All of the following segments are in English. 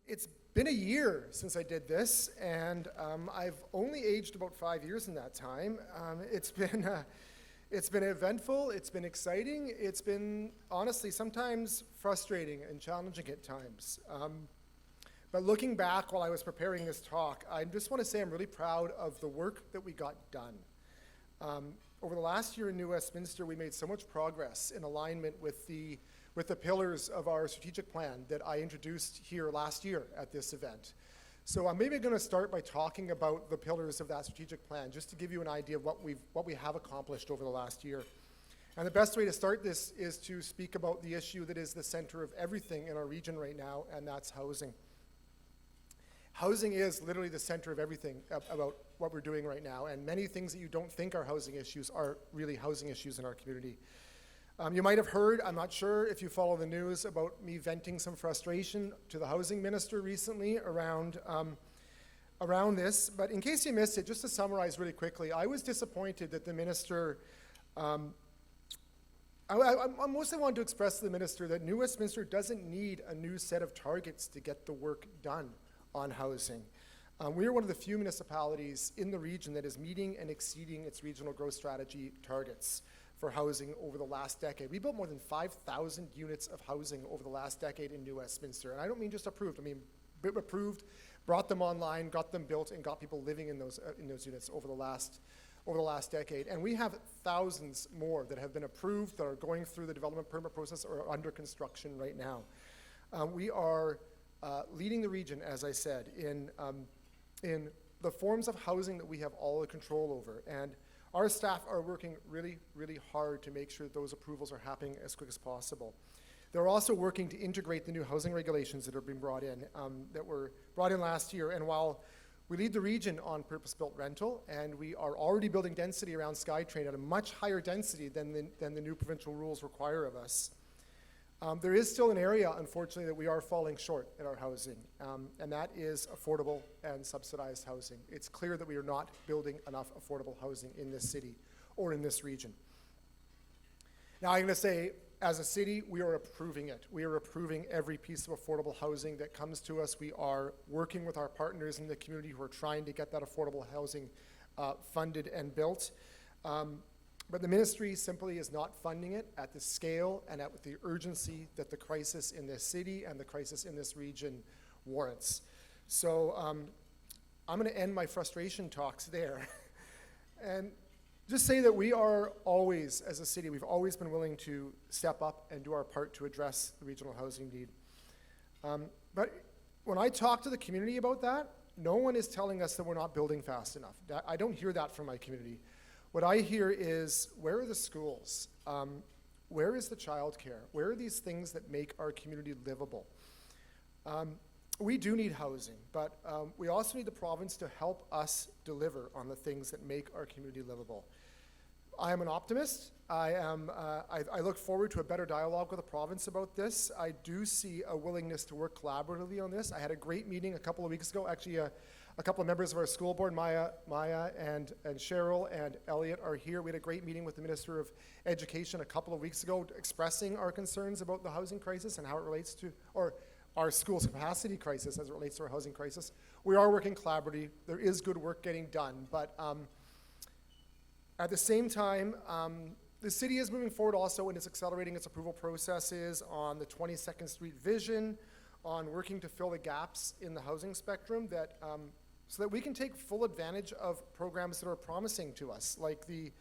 It's been a year since I did this, and I've only aged about 5 years in that time. It's been eventful, it's been exciting, it's been honestly sometimes frustrating and challenging at times. But looking back while I was preparing this talk, I just want to say I'm really proud of the work that we got done. Over the last year in New Westminster, we made so much progress in alignment with the pillars of our strategic plan that I introduced here last year at this event. So I'm maybe going to start by talking about the pillars of that strategic plan, just to give you an idea of what we have accomplished over the last year. And the best way to start this is to speak about the issue that is the center of everything in our region right now, and that's housing. Housing is literally the center of everything about what we're doing right now, and many things that you don't think are housing issues are really housing issues in our community. You might have heard, I'm not sure if you follow the news, about me venting some frustration to the housing minister recently around this, but in case you missed it, just to summarize really quickly, I was disappointed that the minister, I mostly wanted to express to the minister that New Westminster doesn't need a new set of targets to get the work done on housing. We are one of the few municipalities in the region that is meeting and exceeding its regional growth strategy targets for housing over the last decade. We built more than 5,000 units of housing over the last decade in New Westminster. And I don't mean just approved, I mean approved, brought them online, got them built, and got people living in those units over the last decade. And we have thousands more that have been approved, that are going through the development permit process or are under construction right now. We are leading the region, as I said, in the forms of housing that we have all the control over. And our staff are working really, really hard to make sure that those approvals are happening as quick as possible. They're also working to integrate the new housing regulations that are being brought in, that were brought in last year. And while we lead the region on purpose-built rental, and we are already building density around SkyTrain at a much higher density than the new provincial rules require of us, there is still an area, unfortunately, that we are falling short in our housing, and that is affordable and subsidized housing. It's clear that we are not building enough affordable housing in this city or in this region. Now, I'm going to say, as a city, we are approving it. We are approving every piece of affordable housing that comes to us. We are working with our partners in the community who are trying to get that affordable housing funded and built. But the ministry simply is not funding it at the scale and with the urgency that the crisis in this city and the crisis in this region warrants. So I'm going to end my frustration talks there and just say that we are always, as a city, we've always been willing to step up and do our part to address the regional housing need. But when I talk to the community about that, no one is telling us that we're not building fast enough. I don't hear that from my community. What I hear is, where are the schools? Where is the childcare? Where are these things that make our community livable? We do need housing, but we also need the province to help us deliver on the things that make our community livable. I am an optimist. I look forward to a better dialogue with the province about this. I do see a willingness to work collaboratively on this. I had a great meeting a couple of weeks ago. Actually, a couple of members of our school board, Maya and Cheryl and Elliot, are here. We had a great meeting with the Minister of Education a couple of weeks ago, expressing our concerns about the housing crisis and how it relates to, or our school's capacity crisis as it relates to our housing crisis. We are working collaboratively. There is good work getting done, but at the same time, the city is moving forward also and is accelerating its approval processes on the 22nd Street vision, on working to fill the gaps in the housing spectrum so that we can take full advantage of programs that are promising to us, like the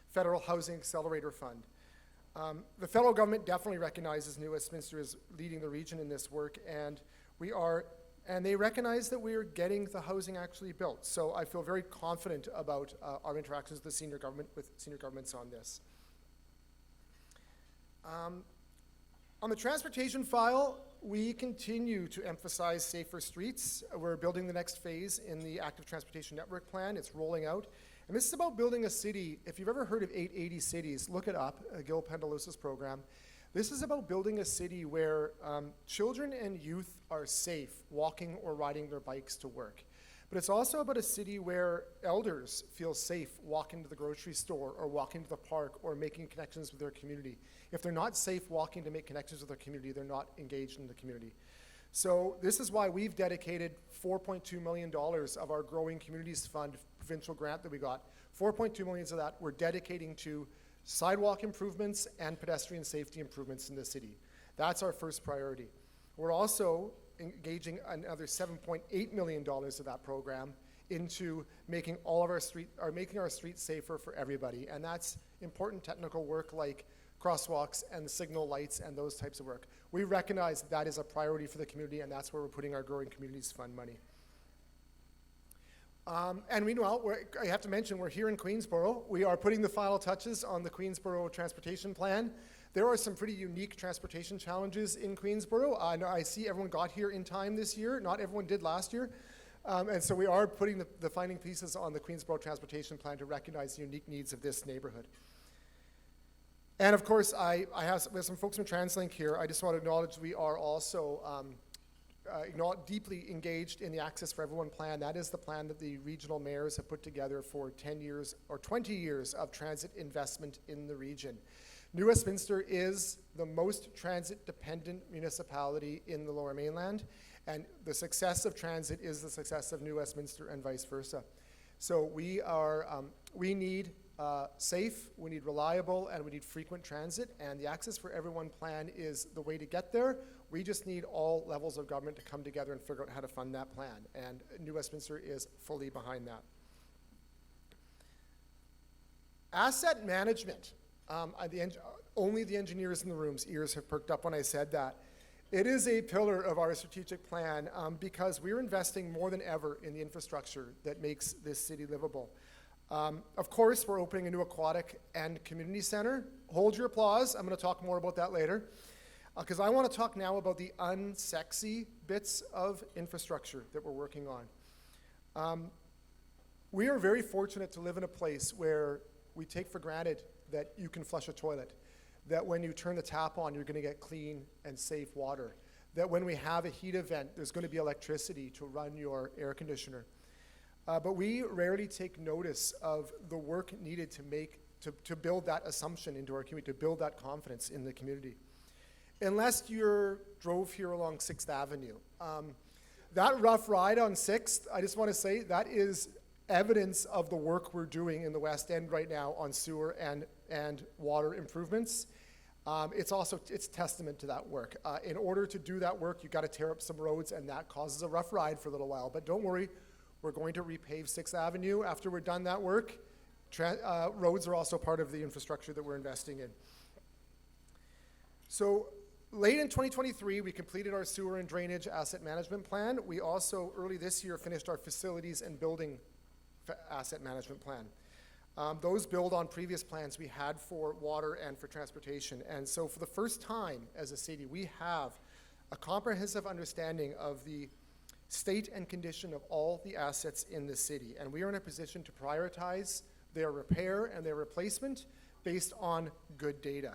Federal Housing Accelerator Fund. The federal government definitely recognizes New Westminster is leading the region in this work, and they recognize that we are getting the housing actually built. So I feel very confident about our interactions with senior governments on this. On the transportation file, we continue to emphasize safer streets. We're building the next phase in the Active Transportation Network Plan. It's rolling out. And this is about building a city. If you've ever heard of 880 Cities, look it up, Gil Pendalusa's program. This is about building a city where children and youth are safe walking or riding their bikes to work. But it's also about a city where elders feel safe walking to the grocery store or walking to the park or making connections with their community. If they're not safe walking to make connections with their community, they're not engaged in the community. So this is why we've dedicated $4.2 million of our Growing Communities Fund provincial grant that we got. 4.2 million of that we're dedicating to sidewalk improvements and pedestrian safety improvements in the city. That's our first priority. We're also engaging another $7.8 million of that program into making our streets safer for everybody. And that's important technical work like crosswalks and signal lights and those types of work. We recognize that is a priority for the community, and that's where we're putting our Growing Communities Fund money. And meanwhile, I have to mention, we're here in Queensborough. We are putting the final touches on the Queensborough Transportation Plan. There are some pretty unique transportation challenges in Queensborough. I see everyone got here in time this year. Not everyone did last year. And so we are putting the finding pieces on the Queensborough Transportation Plan to recognize the unique needs of this neighborhood. And of course, there's some folks from TransLink here. I just want to acknowledge we are also deeply engaged in the Access for Everyone plan. That is the plan that the regional mayors have put together for 10 years or 20 years of transit investment in the region. New Westminster is the most transit-dependent municipality in the Lower Mainland, and the success of transit is the success of New Westminster and vice versa. So we need safe, we need reliable, and we need frequent transit, and the Access for Everyone plan is the way to get there. We just need all levels of government to come together and figure out how to fund that plan, and New Westminster is fully behind that. Asset management. Only the engineers in the room's ears have perked up when I said that. It is a pillar of our strategic plan because we're investing more than ever in the infrastructure that makes this city livable. Of course, we're opening a new aquatic and community center. Hold your applause. I'm going to talk more about that later because I want to talk now about the unsexy bits of infrastructure that we're working on. We are very fortunate to live in a place where we take for granted that you can flush a toilet, that when you turn the tap on, you're going to get clean and safe water, that when we have a heat event, there's going to be electricity to run your air conditioner. But we rarely take notice of the work needed to build that assumption into our community, to build that confidence in the community. Unless you drove here along 6th Avenue. That rough ride on 6th, I just want to say, that is evidence of the work we're doing in the West End right now on sewer and water improvements. It's testament to that work. In order to do that work, you've got to tear up some roads, and that causes a rough ride for a little while. But don't worry, we're going to repave 6th Avenue after we're done that work. Roads are also part of the infrastructure that we're investing in. So late in 2023, we completed our sewer and drainage asset management plan. We also, early this year, finished our facilities and building asset management plan. Those build on previous plans we had for water and for transportation. And so for the first time as a city, we have a comprehensive understanding of the state and condition of all the assets in the city. And we are in a position to prioritize their repair and their replacement based on good data.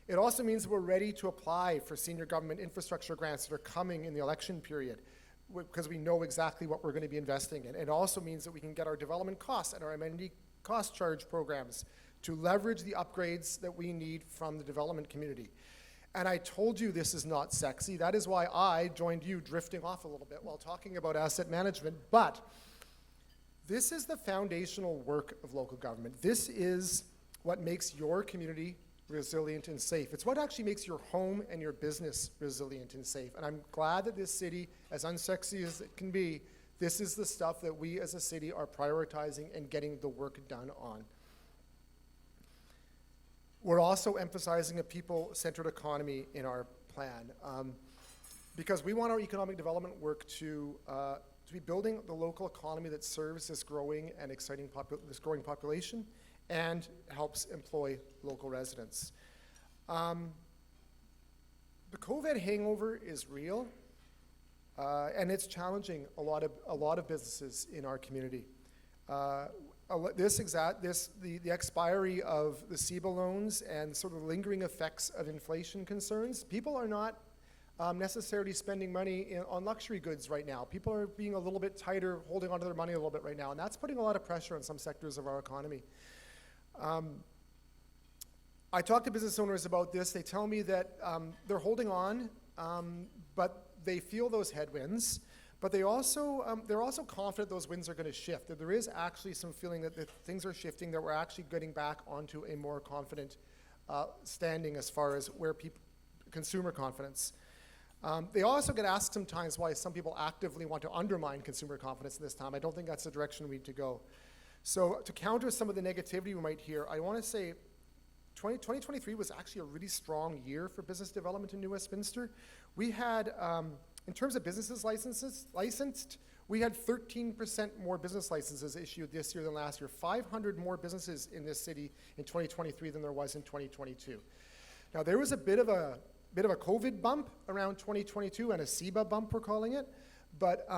It also means that we're ready to apply for senior government infrastructure grants that are coming in the election period, because we know exactly what we're going to be investing in. It also means that we can get our development costs and our amenity cost charge programs to leverage the upgrades that we need from the development community. And I told you this is not sexy. That is why I joined you drifting off a little bit while talking about asset management. But this is the foundational work of local government. This is what makes your community resilient and safe. It's what actually makes your home and your business resilient and safe. And I'm glad that this city, as unsexy as it can be, this is the stuff that we as a city are prioritizing and getting the work done on. We're also emphasizing a people-centered economy in our plan because we want our economic development work to be building the local economy that serves this growing and exciting growing population and helps employ local residents. The COVID hangover is real, and it's challenging a lot of businesses in our community. The expiry of the CEBA loans and sort of the lingering effects of inflation concerns, people are not necessarily spending money on luxury goods right now. People are being a little bit tighter, holding onto their money a little bit right now, and that's putting a lot of pressure on some sectors of our economy. I talk to business owners about this. They tell me that they're holding on, but they feel those headwinds, but they're also confident those winds are going to shift. That there is actually some feeling that things are shifting, that we're actually getting back onto a more confident standing as far as where consumer confidence. They also get asked sometimes why some people actively want to undermine consumer confidence in this time. I don't think that's the direction we need to go. So to counter some of the negativity we might hear, I want to say 2023 was actually a really strong year for business development in New Westminster. We had, in terms of businesses licensed, we had 13% more business licenses issued this year than last year. 500 more businesses in this city in 2023 than there was in 2022. Now, there was a bit of a COVID bump around 2022 and a SEBA bump, we're calling it. But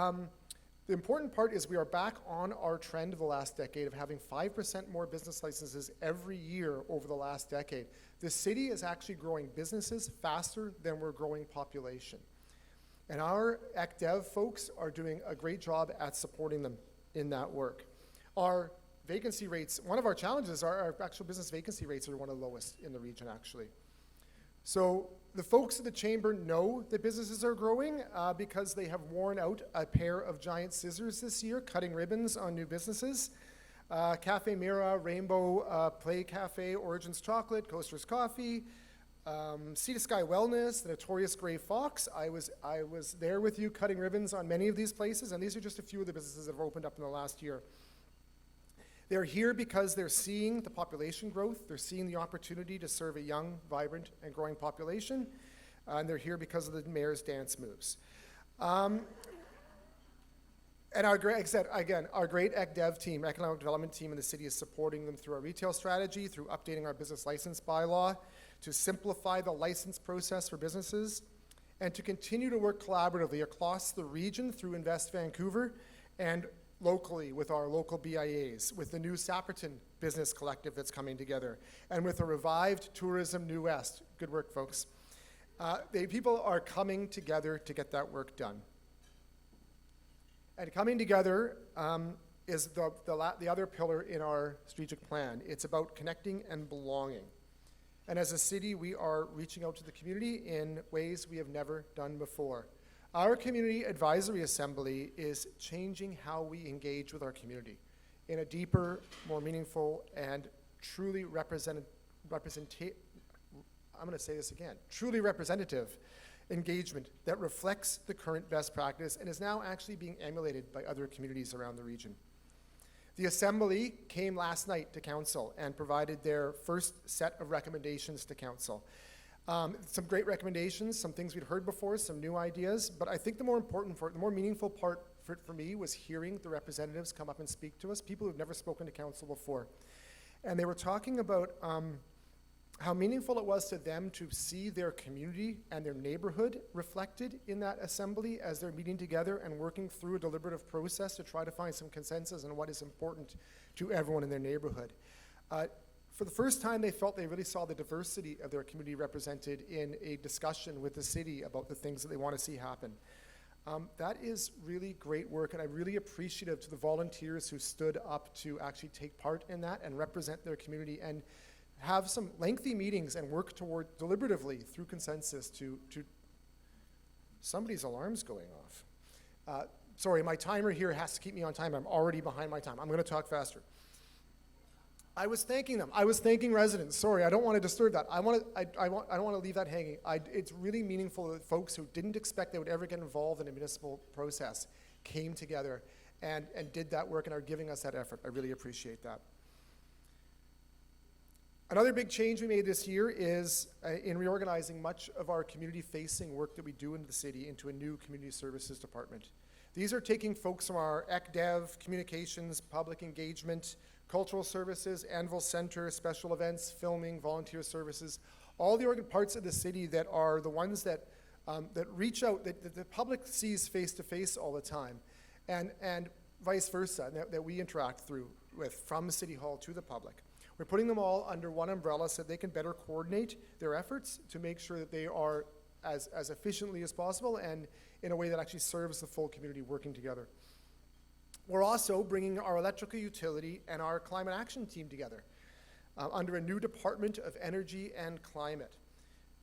the important part is we are back on our trend of the last decade of having 5% more business licenses every year over the last decade. The city is actually growing businesses faster than we're growing population. And our ECDev folks are doing a great job at supporting them in that work. Our vacancy rates, one of our challenges, our actual business vacancy rates are one of the lowest in the region, actually. So the folks at the chamber know that businesses are growing because they have worn out a pair of giant scissors this year, cutting ribbons on new businesses. Cafe Mira, Rainbow Play Cafe, Origins Chocolate, Coasters Coffee, Sea to Sky Wellness, the notorious Gray Fox. I was there with you cutting ribbons on many of these places, and these are just a few of the businesses that have opened up in the last year. They're here because they're seeing the population growth, they're seeing the opportunity to serve a young, vibrant, and growing population, and they're here because of the mayor's dance moves. And our great ECDev team, economic development team in the city, is supporting them through our retail strategy, through updating our business license bylaw, to simplify the license process for businesses, and to continue to work collaboratively across the region through Invest Vancouver and locally with our local BIAs, with the new Sapperton Business Collective that's coming together, and with a revived Tourism New West. Good work, folks. People are coming together to get that work done. And coming together is the other pillar in our strategic plan. It's about connecting and belonging. And as a city, we are reaching out to the community in ways we have never done before. Our Community Advisory Assembly is changing how we engage with our community in a deeper, more meaningful, and truly truly representative engagement that reflects the current best practice and is now actually being emulated by other communities around the region. The Assembly came last night to Council and provided their first set of recommendations to Council. Some great recommendations, some things we'd heard before, some new ideas, but I think the more meaningful part for me was hearing the representatives come up and speak to us, people who've never spoken to Council before. And they were talking about how meaningful it was to them to see their community and their neighborhood reflected in that assembly as they're meeting together and working through a deliberative process to try to find some consensus on what is important to everyone in their neighborhood. For the first time, they felt they really saw the diversity of their community represented in a discussion with the city about the things that they want to see happen. That is really great work, and I'm really appreciative to the volunteers who stood up to actually take part in that and represent their community and have some lengthy meetings and work toward deliberatively through consensus to somebody's alarm's going off. Sorry, my timer here has to keep me on time. I'm already behind my time. I'm going to talk faster. I was thanking them. I was thanking residents. Sorry, I don't want to disturb that. I don't want to leave that hanging. It's really meaningful that folks who didn't expect they would ever get involved in a municipal process came together and did that work and are giving us that effort. I really appreciate that. Another big change we made this year is in reorganizing much of our community-facing work that we do in the city into a new community services department. These are taking folks from our ECDev, communications, public engagement, cultural services, Anvil Center, special events, filming, volunteer services, all the parts of the city that are the ones that reach out, that the public sees face-to-face all the time, and vice versa, that we interact with from City Hall to the public. We're putting them all under one umbrella so they can better coordinate their efforts to make sure that they are as efficiently as possible and in a way that actually serves the full community working together. We're also bringing our electrical utility and our climate action team together under a new Department of Energy and Climate.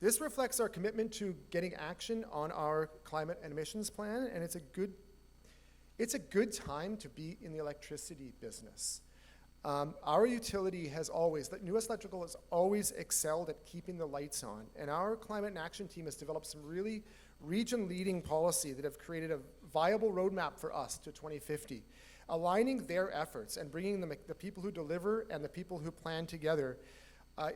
This reflects our commitment to getting action on our climate and emissions plan, and it's a good time to be in the electricity business. Our utility has always, US Electrical has always excelled at keeping the lights on, and our climate and action team has developed some really region-leading policy that have created a viable roadmap for us to 2050, aligning their efforts and bringing the people who deliver and the people who plan together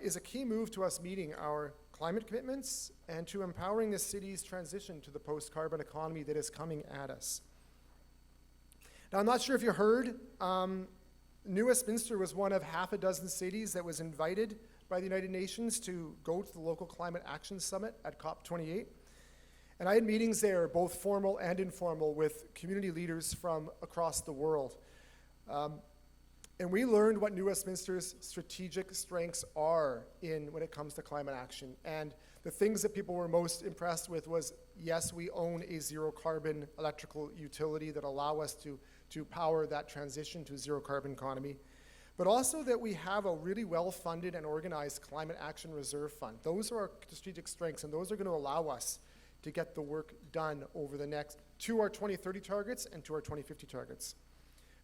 is a key move to us meeting our climate commitments and to empowering the city's transition to the post-carbon economy that is coming at us. Now, I'm not sure if you heard, New Westminster was one of half a dozen cities that was invited by the United Nations to go to the local climate action summit at COP28. And I had meetings there, both formal and informal, with community leaders from across the world. And we learned what New Westminster's strategic strengths are when it comes to climate action. And the things that people were most impressed with was, yes, we own a zero carbon electrical utility that allow us to power that transition to a zero carbon economy, but also that we have a really well-funded and organized climate action reserve fund. Those are our strategic strengths, and those are going to allow us to get the work done over the next, to our 2030 targets and to our 2050 targets.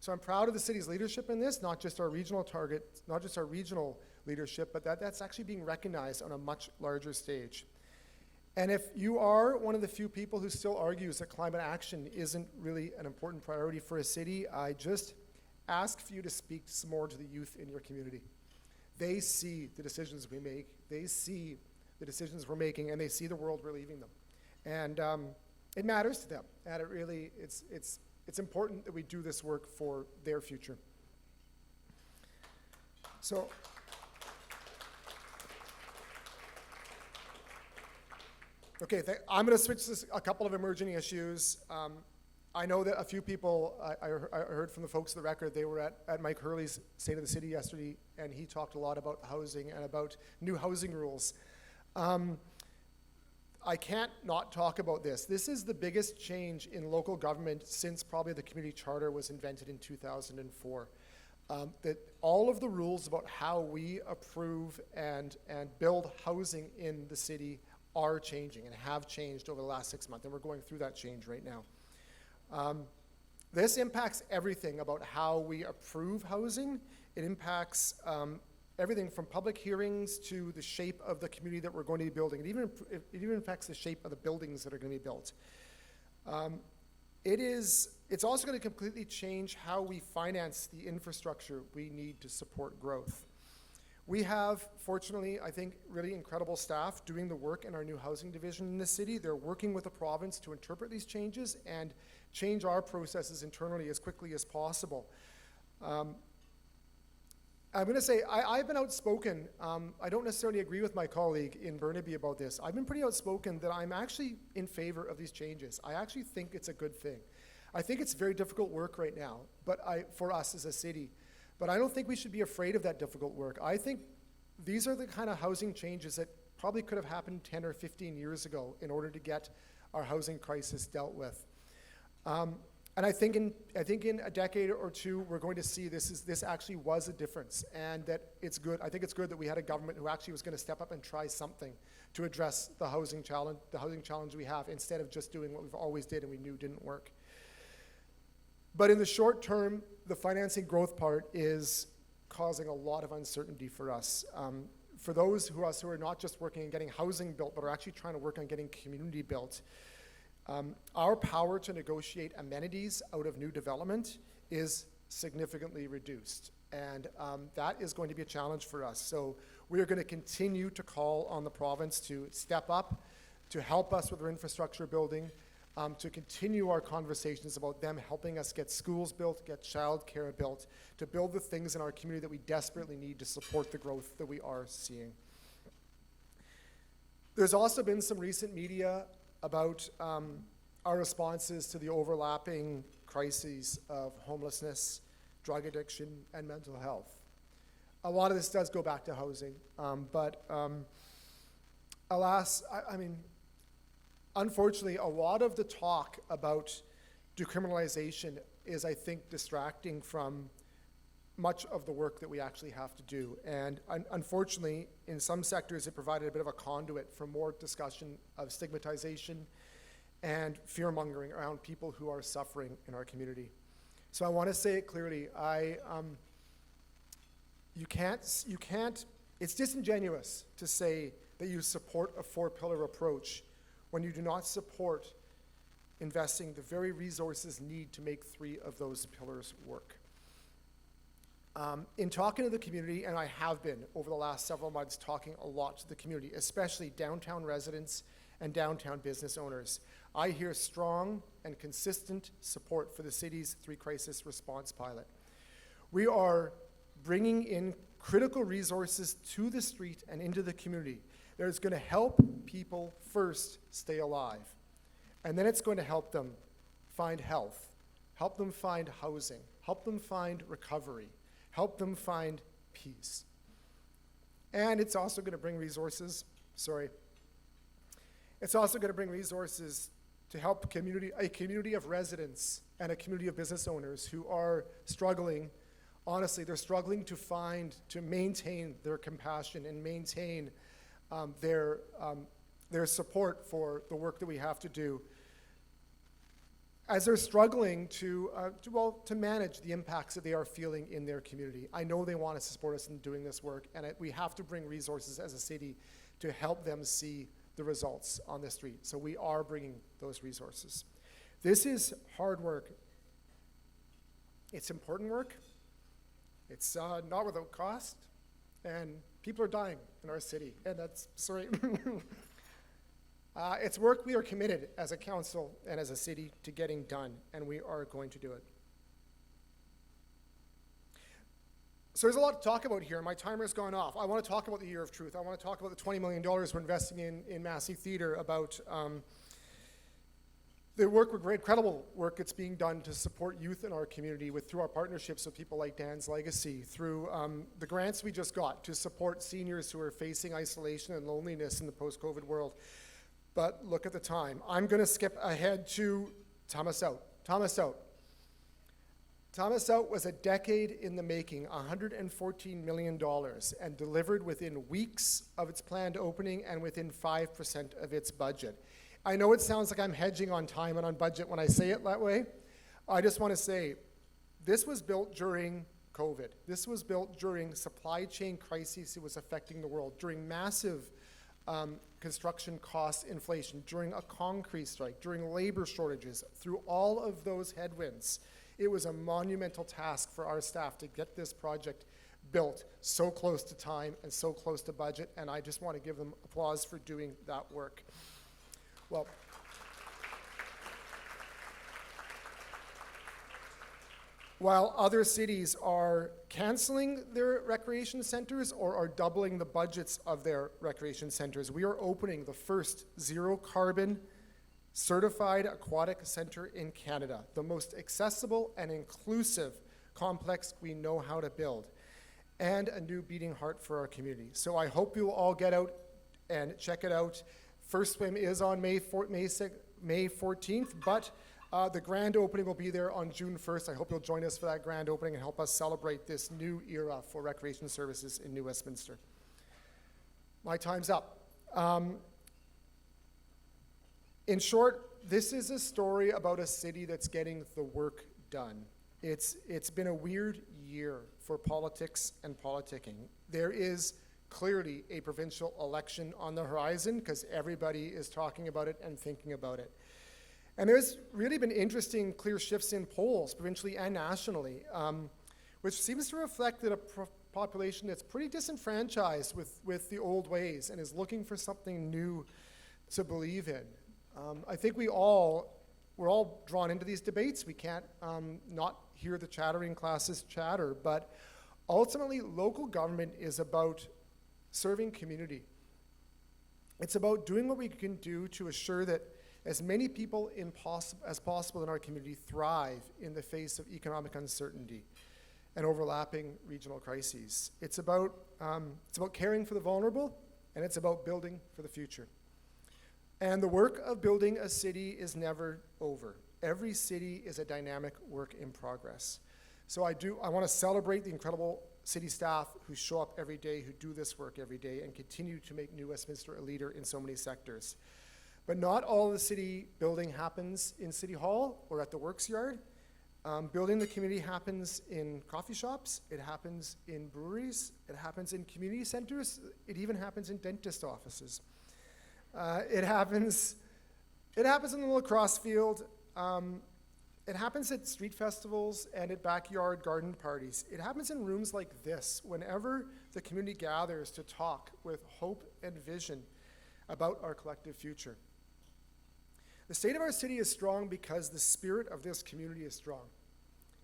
So I'm proud of the city's leadership in this, not just our regional target, not just our regional leadership, but that's actually being recognized on a much larger stage. And if you are one of the few people who still argues that climate action isn't really an important priority for a city, I just ask for you to speak some more to the youth in your community. They see the decisions we make, they see the decisions we're making, and they see the world we're leaving them. And it matters to them, and it's important that we do this work for their future. So, okay, I'm going to switch to a couple of emerging issues. I know that a few people, I heard from the folks of the record, they were at Mike Hurley's State of the City yesterday, and he talked a lot about housing and about new housing rules. I can't not talk about this. This is the biggest change in local government since probably the community charter was invented in 2004. That all of the rules about how we approve and build housing in the city are changing and have changed over the last 6 months, and we're going through that change right now. This impacts everything about how we approve housing. It impacts everything from public hearings to the shape of the community that we're going to be building. It even affects the shape of the buildings that are going to be built. It's also going to completely change how we finance the infrastructure we need to support growth. We have, fortunately, I think, really incredible staff doing the work in our new housing division in the city. They're working with the province to interpret these changes and change our processes internally as quickly as possible. I'm going to say, I've been outspoken. I don't necessarily agree with my colleague in Burnaby about this. I've been pretty outspoken that I'm actually in favor of these changes. I actually think it's a good thing. I think it's very difficult work right now, but for us as a city. But I don't think we should be afraid of that difficult work. I think these are the kind of housing changes that probably could have happened 10 or 15 years ago in order to get our housing crisis dealt with. And I think in a decade or two, we're going to see this actually was a difference, and that it's good. I think it's good that we had a government who actually was going to step up and try something to address the housing challenge we have, instead of just doing what we've always did and we knew didn't work. But in the short term, the financing growth part is causing a lot of uncertainty for us. For those of us who are not just working on getting housing built, but are actually trying to work on getting community built, our power to negotiate amenities out of new development is significantly reduced. And that is going to be a challenge for us. So we are going to continue to call on the province to step up, to help us with our infrastructure building, to continue our conversations about them helping us get schools built, get childcare built, to build the things in our community that we desperately need to support the growth that we are seeing. There's also been some recent media about our responses to the overlapping crises of homelessness, drug addiction, and mental health. A lot of this does go back to housing, but alas, unfortunately, a lot of the talk about decriminalization is, I think, distracting from much of the work that we actually have to do. And unfortunately, in some sectors, it provided a bit of a conduit for more discussion of stigmatization and fear-mongering around people who are suffering in our community. So I want to say it clearly. You can't, it's disingenuous to say that you support a four-pillar approach when you do not support investing the very resources needed to make three of those pillars work. In talking to the community, and I have been over the last several months talking a lot to the community, especially downtown residents and downtown business owners, I hear strong and consistent support for the city's three-crisis response pilot. We are bringing in critical resources to the street and into the community that is going to help people first stay alive. And then it's going to help them find health, help them find housing, help them find recovery, help them find peace. And it's also going to bring resources, it's also going to bring resources to help a community of residents and a community of business owners who are struggling. Honestly, they're struggling to maintain their compassion and maintain their support for the work that we have to do, as they're struggling to manage the impacts that they are feeling in their community. I know they want to support us in doing this work, and we have to bring resources as a city to help them see the results on the street. So we are bringing those resources. This is hard work. It's important work. It's not without cost, and people are dying in our city, and that's, it's work we are committed as a council and as a city to getting done, and we are going to do it. So there's a lot to talk about here. My timer's gone off. I want to talk about the Year of Truth. I want to talk about the $20 million we're investing in Massey Theatre, about the work, incredible work that's being done to support youth in our community through our partnerships with people like Dan's Legacy, through the grants we just got to support seniors who are facing isolation and loneliness in the post-COVID world. But look at the time. I'm going to skip ahead to Thomas Out. Thomas Out. Thomas Out was a decade in the making, $114 million, and delivered within weeks of its planned opening and within 5% of its budget. I know it sounds like I'm hedging on time and on budget when I say it that way. I just want to say, this was built during COVID. This was built during supply chain crises that was affecting the world, during massive construction cost inflation, during a concrete strike, during labor shortages. Through all of those headwinds, it was a monumental task for our staff to get this project built so close to time and so close to budget, and I just want to give them applause for doing that work. Well, while other cities are canceling their recreation centers or are doubling the budgets of their recreation centers, we are opening the first zero-carbon certified aquatic center in Canada, the most accessible and inclusive complex we know how to build, and a new beating heart for our community. So I hope you will all get out and check it out. First swim is on May 14th, but the grand opening will be there on June 1st. I hope you'll join us for that grand opening and help us celebrate this new era for recreation services in New Westminster. My time's up. In short, this is a story about a city that's getting the work done. It's been a weird year for politics and politicking. There is clearly a provincial election on the horizon because everybody is talking about it and thinking about it. And there's really been interesting, clear shifts in polls, provincially and nationally, which seems to reflect that a population that's pretty disenfranchised with the old ways and is looking for something new to believe in. I think we're all drawn into these debates. We can't not hear the chattering classes chatter, but ultimately local government is about serving community. It's about doing what we can do to assure that as many people as possible in our community thrive in the face of economic uncertainty and overlapping regional crises. It's about caring for the vulnerable, and it's about building for the future. And the work of building a city is never over. Every city is a dynamic work in progress. So I want to celebrate the incredible city staff who show up every day, who do this work every day, and continue to make New Westminster a leader in so many sectors. But not all of the city building happens in City Hall or at the Works Yard. Building the community happens in coffee shops, it happens in breweries, it happens in community centers, it even happens in dentist offices. It happens in the lacrosse field, it happens at street festivals and at backyard garden parties. It happens in rooms like this, whenever the community gathers to talk with hope and vision about our collective future. The state of our city is strong because the spirit of this community is strong,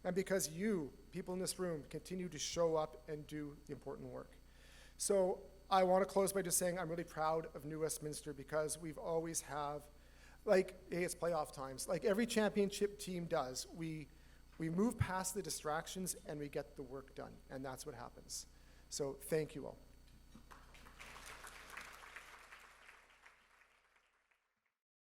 and because you, people in this room, continue to show up and do the important work. So I want to close by just saying I'm really proud of New Westminster because we've always have, like, hey, it's playoff times. Like every championship team does, we move past the distractions and we get the work done, and that's what happens. So thank you all.